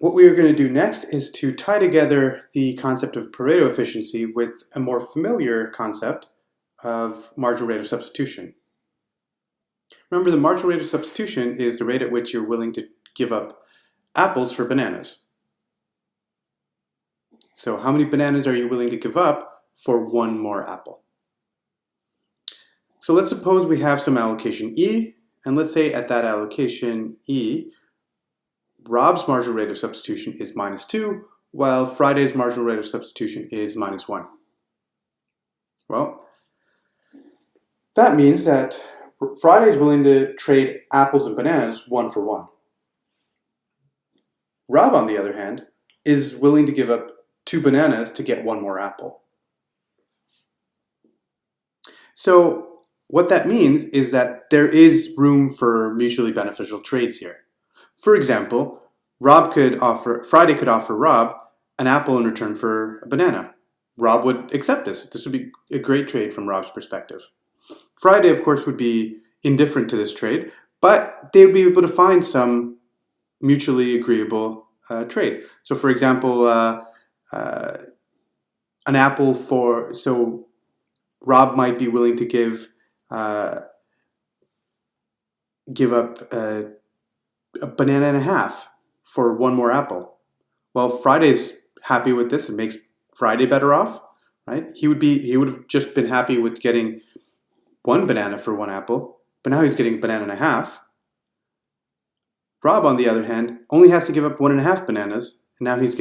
What we are going to do next is to tie together the concept of Pareto efficiency with a more familiar concept of marginal rate of substitution. Remember, the marginal rate of substitution is the rate at which you're willing to give up apples for bananas. So how many bananas are you willing to give up for one more apple? So let's suppose we have some allocation E, and let's say at that allocation E, Rob's marginal rate of substitution is -2, while Friday's marginal rate of substitution is -1. Well, that means that Friday's willing to trade apples and bananas 1 for 1. Rob, on the other hand, is willing to give up 2 bananas to get 1 more apple. So what that means is that there is room for mutually beneficial trades here. For example, Friday could offer Rob an apple in return for a banana. Rob would accept this. This would be a great trade from Rob's perspective. Friday, of course, would be indifferent to this trade, but they would be able to find some mutually agreeable trade. So, for example, an apple so Rob might be willing to give up a banana and a half for 1 more apple. Well, Friday's happy with this. It makes Friday better off, right? He would have just been happy with getting 1 banana for 1 apple, but now he's getting a banana and a half. Rob, on the other hand, only has to give up 1.5 bananas, and now he's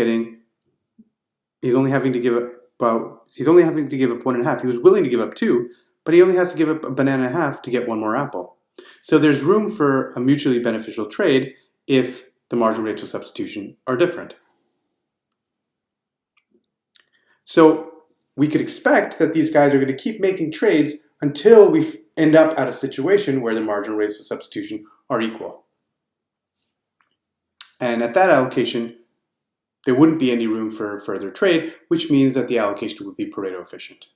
only having to give up 1.5. He was willing to give up 2, but he only has to give up a banana and a half to get 1 more apple. So there's room for a mutually beneficial trade if the marginal rates of substitution are different. So we could expect that these guys are going to keep making trades until we end up at a situation where the marginal rates of substitution are equal. And at that allocation, there wouldn't be any room for further trade, which means that the allocation would be Pareto efficient.